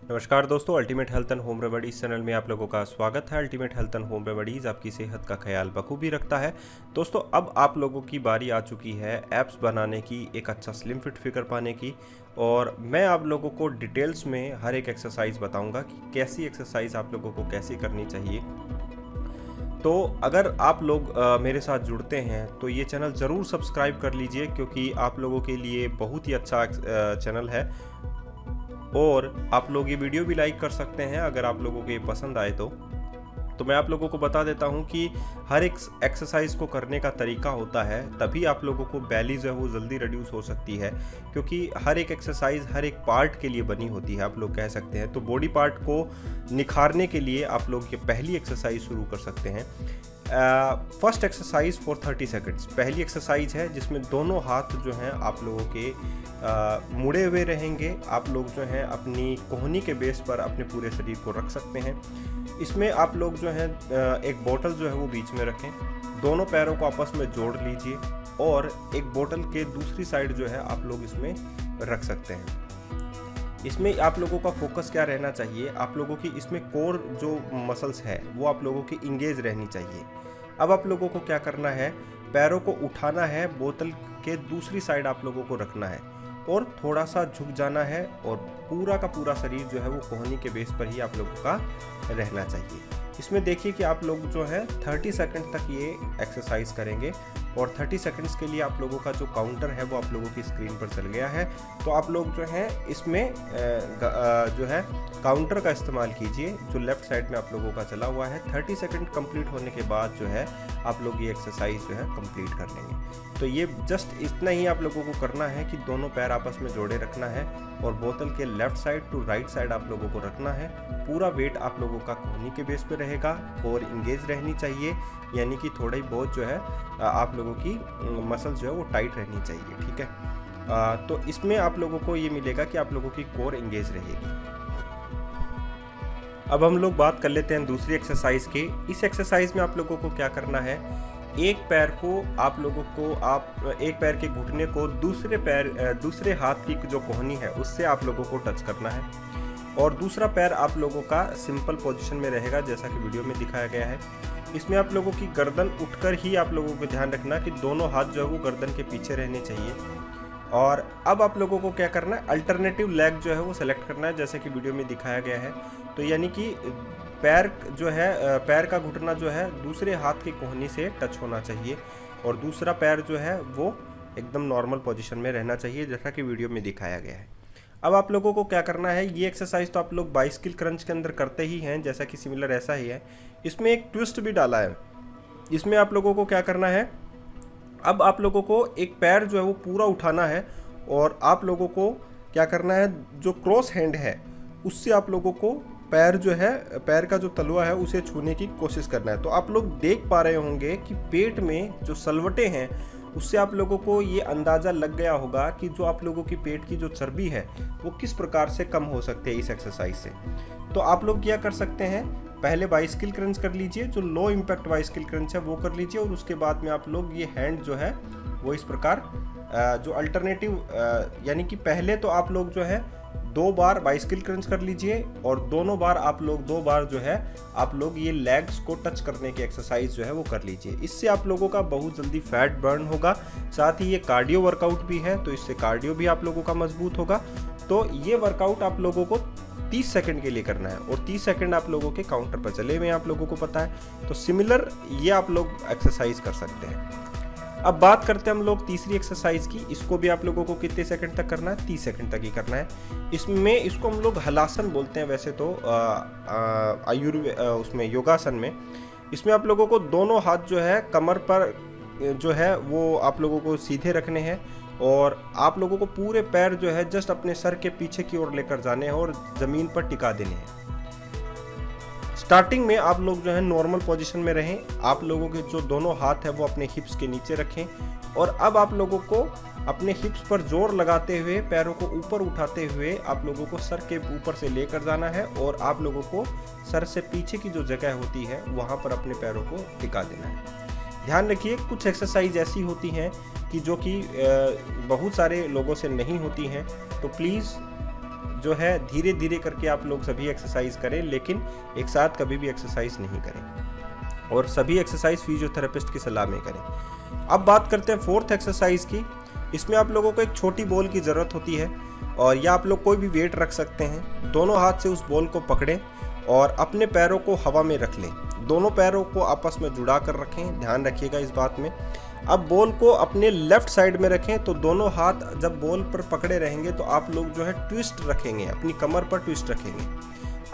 नमस्कार दोस्तों, ultimate health and home remedies channel में आप लोगों का स्वागत है। Ultimate health and home remedies आपकी सेहत का ख्याल बखूबी रखता है। दोस्तों, अब आप लोगों की बारी आ चुकी है एप्स बनाने की, एक अच्छा स्लिम फिट फिगर पाने की। और मैं आप लोगों को डिटेल्स में हर एक एक्सरसाइज बताऊंगा कि कैसी एक्सरसाइज आप लोगों को कैसी करनी चाहिए। तो अगर आप लोग मेरे साथ जुड़ते हैं तो ये चैनल ज़रूर सब्सक्राइब कर लीजिए, क्योंकि आप लोगों के लिए बहुत ही अच्छा चैनल है। और आप लोग ये वीडियो भी लाइक कर सकते हैं अगर आप लोगों को ये पसंद आए तो मैं आप लोगों को बता देता हूँ कि हर एक एक्सरसाइज को करने का तरीका होता है, तभी आप लोगों को बैली जो है वो जल्दी रिड्यूस हो सकती है। क्योंकि हर एक एक्सरसाइज हर एक पार्ट के लिए बनी होती है, आप लोग कह सकते हैं। तो बॉडी पार्ट को निखारने के लिए आप लोग ये पहली एक्सरसाइज शुरू कर सकते हैं। फर्स्ट एक्सरसाइज फॉर 30 सेकंड्स पहली एक्सरसाइज है, जिसमें दोनों हाथ जो हैं आप लोगों के मुड़े हुए रहेंगे। आप लोग जो हैं अपनी कोहनी के बेस पर अपने पूरे शरीर को रख सकते हैं। इसमें आप लोग जो हैं एक बोतल जो है वो बीच में रखें, दोनों पैरों को आपस में जोड़ लीजिए और एक बोतल के दूसरी साइड जो है आप लोग इसमें रख सकते हैं। इसमें आप लोगों का फोकस क्या रहना चाहिए, आप लोगों की इसमें कोर जो मसल्स है वो आप लोगों की इंगेज रहनी चाहिए। अब आप लोगों को क्या करना है, पैरों को उठाना है, बोतल के दूसरी साइड आप लोगों को रखना है और थोड़ा सा झुक जाना है और पूरा का पूरा शरीर जो है वो कोहनी के बेस पर ही आप लोगों का रहना चाहिए। इसमें देखिए कि आप लोग जो है 30 सेकंड तक ये एक्सरसाइज करेंगे और 30 सेकंड्स के लिए आप लोगों का जो काउंटर है वो आप लोगों की स्क्रीन पर चल गया है। तो आप लोग जो है इसमें जो है काउंटर का इस्तेमाल कीजिए जो लेफ्ट साइड में आप लोगों का चला हुआ है। 30 सेकंड कंप्लीट होने के बाद जो है आप लोग ये एक्सरसाइज जो है कंप्लीट कर लेंगे। तो ये जस्ट इतना ही आप लोगों को करना है कि दोनों पैर आपस में जोड़े रखना है और बोतल के left side to right side आप लोगों को रखना है। पूरा वेट आप लोगों का कोहनी के बेस पे रहेगा, कोर इंगेज रहनी चाहिए, यानी कि थोड़ा ही बहुत जो है आप लोगों की मसल जो है वो टाइट रहनी चाहिए। ठीक है, तो इसमें आप लोगों को ये मिलेगा कि आप लोगों की कोर इंगेज रहेगी। अब हम लोग बात कर लेते हैं दूसरी एक्सरसाइज की। इस एक्सरसाइज में आप लोगों को क्या करना है, एक पैर को आप लोगों को एक पैर के घुटने को दूसरे हाथ की जो कोहनी है उससे आप लोगों को टच करना है और दूसरा पैर आप लोगों का सिंपल पोजीशन में रहेगा जैसा कि वीडियो में दिखाया गया है। इसमें आप लोगों की गर्दन उठकर ही आप लोगों को ध्यान रखना कि दोनों हाथ जो है वो गर्दन के पीछे रहने चाहिए। और अब आप लोगों को क्या करना है, अल्टरनेटिव लेग जो है वो सेलेक्ट करना है जैसे कि वीडियो में दिखाया गया है। तो यानी कि पैर जो है पैर का घुटना जो है दूसरे हाथ की कोहनी से टच होना चाहिए और दूसरा पैर जो है वो एकदम नॉर्मल पोजीशन में रहना चाहिए जैसा कि वीडियो में दिखाया गया है। अब आप लोगों को क्या करना है, ये एक्सरसाइज तो आप लोग बाइसिकल क्रंच के अंदर करते ही हैं, जैसा कि सिमिलर ऐसा ही है। इसमें एक ट्विस्ट भी डाला है। इसमें आप लोगों को क्या करना है, अब आप लोगों को एक पैर जो है वो पूरा उठाना है और आप लोगों को क्या करना है, जो क्रॉस हैंड है उससे आप लोगों को पैर जो है, पैर का जो तलवा है उसे छूने की कोशिश करना है। तो आप लोग देख पा रहे होंगे कि पेट में जो सलवटें हैं उससे आप लोगों को ये अंदाज़ा लग गया होगा कि जो आप लोगों की पेट की जो चर्बी है वो किस प्रकार से कम हो सकती है इस एक्सरसाइज से। तो आप लोग क्या कर सकते हैं, पहले बाइसिकल क्रंच कर लीजिए, जो लो इम्पैक्ट बाइसिकल क्रंच है वो कर लीजिए और उसके बाद में आप लोग ये हैंड जो है वो इस प्रकार जो अल्टरनेटिव यानी कि पहले तो आप लोग जो है 2 बार बाइसिकल क्रंच कर लीजिए और दोनों बार आप लोग 2 बार जो है आप लोग ये लेग्स को टच करने की एक्सरसाइज जो है वो कर लीजिए। इससे आप लोगों का बहुत जल्दी फैट बर्न होगा, साथ ही ये कार्डियो वर्कआउट भी है तो इससे कार्डियो भी आप लोगों का मजबूत होगा। तो ये वर्कआउट आप लोगों को 30 सेकंड के लिए करना है और 30 सेकंड आप लोगों के काउंटर पर चले हुए आप लोगों को पता है। तो सिमिलर ये आप लोग एक्सरसाइज कर सकते हैं। अब बात करते हैं हम लोग तीसरी एक्सरसाइज की। इसको भी आप लोगों को कितने सेकंड तक करना है, 30 सेकंड तक ही करना है। इसमें इसको हम लोग हलासन बोलते हैं वैसे तो उसमें योगासन में। इसमें आप लोगों को दोनों हाथ जो है कमर पर जो है वो आप लोगों को सीधे रखने हैं और आप लोगों को पूरे पैर जो है जस्ट अपने सर के पीछे की ओर लेकर जाने हैं और ज़मीन पर टिका देने हैं। स्टार्टिंग में आप लोग जो है नॉर्मल पोजीशन में रहें, आप लोगों के जो दोनों हाथ है वो अपने हिप्स के नीचे रखें और अब आप लोगों को अपने हिप्स पर जोर लगाते हुए पैरों को ऊपर उठाते हुए आप लोगों को सर के ऊपर से लेकर जाना है और आप लोगों को सर से पीछे की जो जगह होती है वहाँ पर अपने पैरों को टिका देना है। ध्यान रखिए कुछ एक्सरसाइज ऐसी होती हैं कि जो कि बहुत सारे लोगों से नहीं होती हैं, तो प्लीज़ जो है धीरे धीरे करके आप लोग सभी एक्सरसाइज करें, लेकिन एक साथ कभी भी एक्सरसाइज नहीं करें और सभी एक्सरसाइज फिजियोथेरेपिस्ट की सलाह में करें। अब बात करते हैं फोर्थ एक्सरसाइज की। इसमें आप लोगों को एक छोटी बॉल की ज़रूरत होती है और या आप लोग कोई भी वेट रख सकते हैं। दोनों हाथ से उस बॉल को पकड़ें और अपने पैरों को हवा में रख लें। दोनों पैरों को आपस में जुड़ा कर रखें, ध्यान रखिएगा इस बात में। अब बॉल को अपने लेफ्ट साइड में रखें, तो दोनों हाथ जब बॉल पर पकड़े रहेंगे तो आप लोग जो है ट्विस्ट रखेंगे, अपनी कमर पर ट्विस्ट रखेंगे।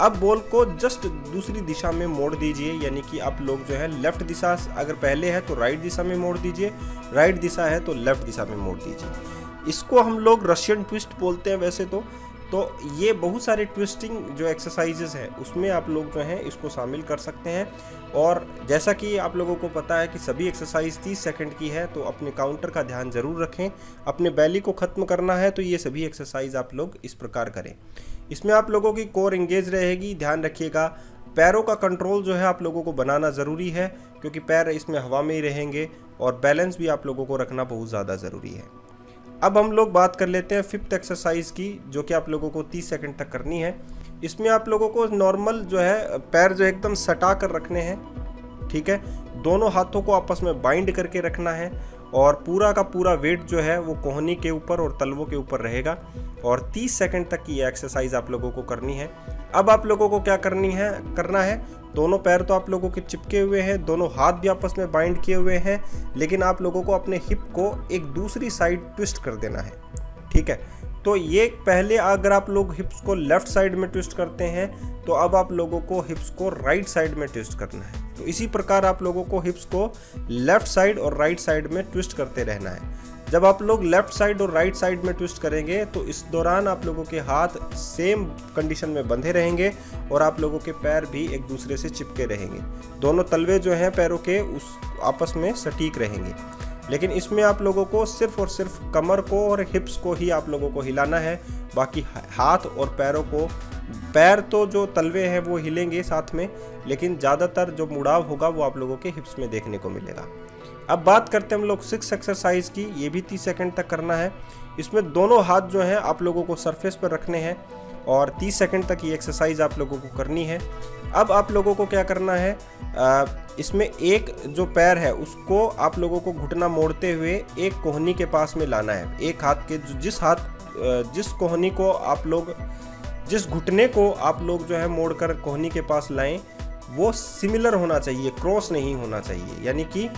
अब बॉल को जस्ट दूसरी दिशा में मोड़ दीजिए, यानी कि आप लोग जो है लेफ्ट दिशा अगर पहले है तो राइट दिशा में मोड़ दीजिए, राइट दिशा है तो लेफ्ट दिशा में मोड़ दीजिए। इसको हम लोग रशियन ट्विस्ट बोलते हैं वैसे तो ये बहुत सारे ट्विस्टिंग जो एक्सरसाइजेस हैं उसमें आप लोग जो हैं इसको शामिल कर सकते हैं। और जैसा कि आप लोगों को पता है कि सभी एक्सरसाइज 30 सेकंड की है, तो अपने काउंटर का ध्यान ज़रूर रखें। अपने बैली को ख़त्म करना है तो ये सभी एक्सरसाइज आप लोग इस प्रकार करें। इसमें आप लोगों की कोर इंगेज रहेगी, ध्यान रखिएगा। पैरों का कंट्रोल जो है आप लोगों को बनाना ज़रूरी है, क्योंकि पैर इसमें हवा में ही रहेंगे और बैलेंस भी आप लोगों को रखना बहुत ज़्यादा ज़रूरी है। अब हम लोग बात कर लेते हैं फिफ्थ एक्सरसाइज की, जो कि आप लोगों को 30 सेकंड तक करनी है। इसमें आप लोगों को नॉर्मल जो है पैर जो एकदम सटा कर रखने हैं, ठीक है। दोनों हाथों को आपस में बाइंड करके रखना है और पूरा का पूरा वेट जो है वो कोहनी के ऊपर और तलवों के ऊपर रहेगा और 30 सेकंड तक की ये एक्सरसाइज आप लोगों को करनी है। अब आप लोगों को क्या करना है, दोनों पैर तो आप लोगों के चिपके हुए हैं, दोनों हाथ भी आपस में बाइंड किए हुए हैं, लेकिन आप लोगों को अपने हिप को एक दूसरी साइड ट्विस्ट कर देना है, ठीक है। तो ये पहले अगर आप लोग हिप्स को लेफ्ट साइड में ट्विस्ट करते हैं, तो अब आप लोगों को हिप्स को राइट साइड में ट्विस्ट करना है। तो इसी प्रकार आप लोगों को हिप्स को लेफ्ट साइड और राइट साइड में ट्विस्ट करते रहना है। जब आप लोग लेफ्ट साइड और राइट साइड में ट्विस्ट करेंगे तो इस दौरान आप लोगों के हाथ सेम कंडीशन में बंधे रहेंगे और आप लोगों के पैर भी एक दूसरे से चिपके रहेंगे। दोनों तलवे जो हैं पैरों के उस आपस में सटीक रहेंगे। लेकिन इसमें आप लोगों को सिर्फ और सिर्फ कमर को और हिप्स को ही आप लोगों को हिलाना है, बाकी हाथ और पैरों को, पैर तो जो तलवे हैं वो हिलेंगे साथ में, लेकिन ज़्यादातर जो मुड़ाव होगा वो आप लोगों के हिप्स में देखने को मिलेगा। अब बात करते हैं हम लोग 6 एक्सरसाइज की। ये भी 30 सेकंड तक करना है। इसमें दोनों हाथ जो हैं आप लोगों को सरफेस पर रखने हैं और 30 सेकंड तक ये एक्सरसाइज आप लोगों को करनी है। अब आप लोगों को क्या करना है, इसमें एक जो पैर है उसको आप लोगों को घुटना मोड़ते हुए एक कोहनी के पास में लाना है। एक हाथ के जिस कोहनी को आप लोग, जिस घुटने को आप लोग जो है मोड़कर कोहनी के पास लाएं, वो सिमिलर होना चाहिए, क्रॉस नहीं होना चाहिए, यानी कि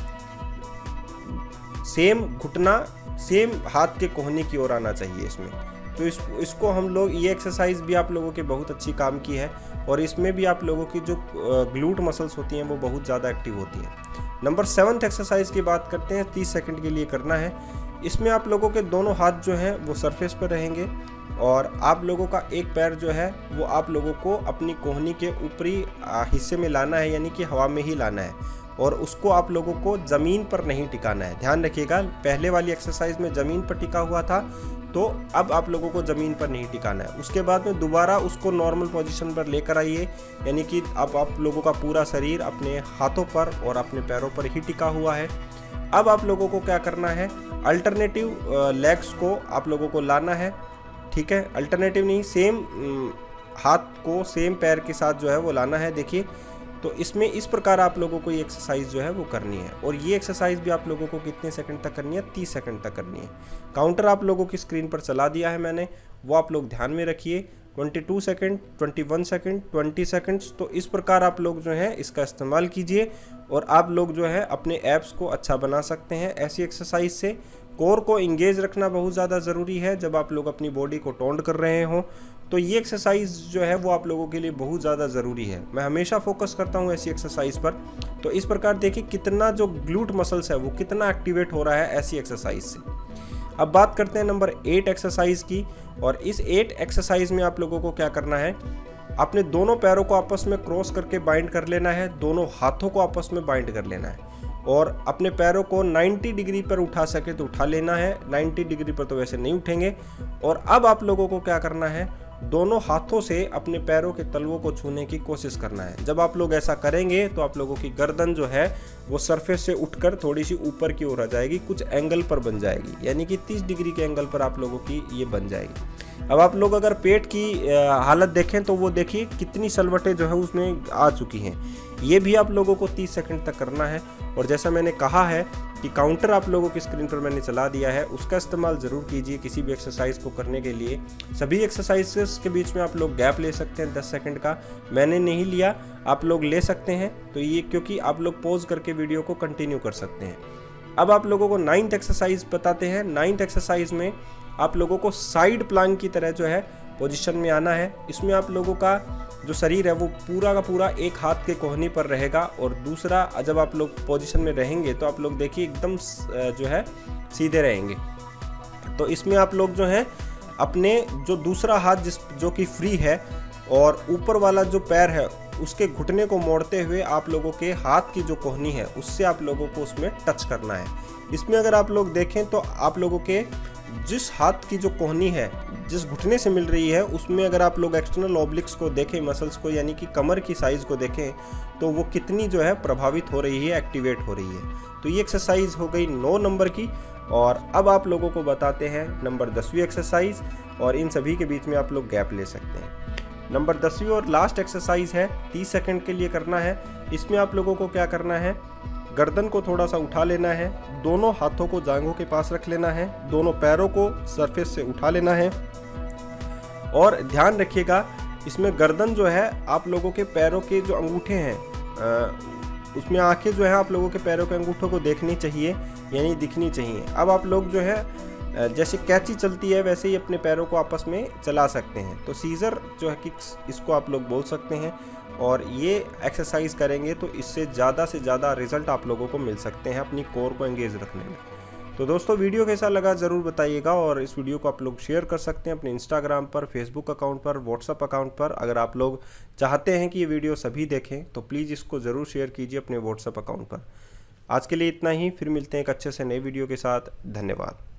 सेम घुटना सेम हाथ के कोहनी की ओर आना चाहिए इसमें। तो इसको हम लोग, ये एक्सरसाइज भी आप लोगों के बहुत अच्छी काम की है और इसमें भी आप लोगों की जो ग्लूट मसल्स होती हैं वो बहुत ज़्यादा एक्टिव होती हैं। नंबर 7 एक्सरसाइज की बात करते हैं, 30 सेकंड के लिए करना है। इसमें आप लोगों के दोनों हाथ जो हैं वो सरफेस पर रहेंगे और आप लोगों का एक पैर जो है वो आप लोगों को अपनी कोहनी के ऊपरी हिस्से में लाना है, यानी कि हवा में ही लाना है और उसको आप लोगों को ज़मीन पर नहीं टिकाना है। ध्यान रखिएगा, पहले वाली एक्सरसाइज में ज़मीन पर टिका हुआ था, तो अब आप लोगों को ज़मीन पर नहीं टिकाना है। उसके बाद में दोबारा उसको नॉर्मल पोजीशन पर लेकर आइए, यानी कि अब आप लोगों का पूरा शरीर अपने हाथों पर और अपने पैरों पर ही टिका हुआ है। अब आप लोगों को क्या करना है, अल्टरनेटिव लेग्स को आप लोगों को लाना है, ठीक है। अल्टरनेटिव नहीं, सेम हाथ को सेम पैर के साथ जो है वो लाना है। देखिए, तो इसमें इस प्रकार आप लोगों को ये एक्सरसाइज जो है वो करनी है और ये एक्सरसाइज भी आप लोगों को कितने सेकंड तक करनी है, 30 सेकंड तक करनी है। काउंटर आप लोगों की स्क्रीन पर चला दिया है मैंने, वो आप लोग ध्यान में रखिए। 22 सेकंड, 21 सेकंड, 20 सेकंड्स, तो इस प्रकार आप लोग जो है इसका इस्तेमाल कीजिए और आप लोग जो है अपने एब्स को अच्छा बना सकते हैं ऐसी एक्सरसाइज से। कोर को इंगेज रखना बहुत ज़्यादा ज़रूरी है जब आप लोग अपनी बॉडी को टोंड कर रहे हों, तो ये एक्सरसाइज जो है वो आप लोगों के लिए बहुत ज़्यादा ज़रूरी है। मैं हमेशा फोकस करता हूँ ऐसी एक्सरसाइज पर। तो इस प्रकार देखिए कितना जो ग्लूट मसल्स है वो कितना एक्टिवेट हो रहा है ऐसी एक्सरसाइज से। अब बात करते हैं नंबर 8 एक्सरसाइज की, और इस 8 एक्सरसाइज में आप लोगों को क्या करना है, अपने दोनों पैरों को आपस में क्रॉस करके बाइंड कर लेना है, दोनों हाथों को आपस में बाइंड कर लेना है और अपने पैरों को 90 डिग्री पर उठा सके तो उठा लेना है। 90 डिग्री पर तो वैसे नहीं उठेंगे। और अब आप लोगों को क्या करना है, दोनों हाथों से अपने पैरों के तलवों को छूने की कोशिश करना है। जब आप लोग ऐसा करेंगे तो आप लोगों की गर्दन जो है वो सरफेस से उठकर थोड़ी सी ऊपर की ओर आ जाएगी, कुछ एंगल पर बन जाएगी, यानी कि 30 डिग्री के एंगल पर आप लोगों की ये बन जाएगी। अब आप लोग अगर पेट की हालत देखें तो वो देखिए कितनी सलवटें जो है उसमें आ चुकी हैं। ये भी आप लोगों को 30 सेकंड तक करना है। और जैसा मैंने कहा है कि काउंटर आप लोगों की स्क्रीन पर मैंने चला दिया है, उसका इस्तेमाल ज़रूर कीजिए किसी भी एक्सरसाइज को करने के लिए। सभी एक्सरसाइजेस के बीच में आप लोग गैप ले सकते हैं 10 सेकंड का, मैंने नहीं लिया, आप लोग ले सकते हैं। तो ये क्योंकि आप लोग पॉज करके वीडियो को कंटिन्यू कर सकते हैं। अब आप लोगों को 9th एक्सरसाइज बताते हैं। 9th एक्सरसाइज में आप लोगों को साइड प्लांक की तरह जो है पोजीशन में आना है। इसमें आप लोगों का जो शरीर है वो पूरा का पूरा एक हाथ के कोहनी पर रहेगा और दूसरा जब आप लोग पोजीशन में रहेंगे तो आप लोग देखिए एकदम जो है सीधे रहेंगे। तो इसमें आप लोग जो है अपने जो दूसरा हाथ जो कि फ्री है और ऊपर वाला जो पैर है उसके घुटने को मोड़ते हुए आप लोगों के हाथ की जो कोहनी है उससे आप लोगों को उसमें टच करना है। इसमें अगर आप लोग देखें तो आप लोगों के जिस हाथ की जो कोहनी है जिस घुटने से मिल रही है उसमें अगर आप लोग एक्सटर्नल ऑब्लिक्स को देखें, मसल्स को, यानी कि कमर की साइज़ को देखें तो वो कितनी जो है प्रभावित हो रही है, एक्टिवेट हो रही है। तो ये एक्सरसाइज हो गई 9 नंबर की। और अब आप लोगों को बताते हैं नंबर 10वीं एक्सरसाइज, और इन सभी के बीच में आप लोग गैप ले सकते हैं। नंबर 10वीं और लास्ट एक्सरसाइज है, 30 सेकंड के लिए करना है। इसमें आप लोगों को क्या करना है, गर्दन को थोड़ा सा उठा लेना है, दोनों हाथों को जांघों के पास रख लेना है, दोनों पैरों को सरफेस से उठा लेना है। और ध्यान रखिएगा इसमें गर्दन जो है आप लोगों के पैरों के जो अंगूठे हैं उसमें आंखें जो है आप लोगों के पैरों के अंगूठों को देखनी चाहिए, यानी दिखनी चाहिए। अब आप लोग जो है जैसे कैंची चलती है वैसे ही अपने पैरों को आपस में चला सकते हैं। तो सीजर जो है किक्स इसको आप लोग बोल सकते हैं। और ये एक्सरसाइज करेंगे तो इससे ज़्यादा से ज़्यादा रिजल्ट आप लोगों को मिल सकते हैं अपनी कोर को एंगेज रखने में। तो दोस्तों वीडियो कैसा लगा ज़रूर बताइएगा, और इस वीडियो को आप लोग शेयर कर सकते हैं अपने इंस्टाग्राम पर, फेसबुक अकाउंट पर, व्हाट्सअप अकाउंट पर। अगर आप लोग चाहते हैं कि ये वीडियो सभी देखें तो प्लीज़ इसको ज़रूर शेयर कीजिए अपने व्हाट्सअप अकाउंट पर। आज के लिए इतना ही, फिर मिलते हैं एक अच्छे से नए वीडियो के साथ। धन्यवाद।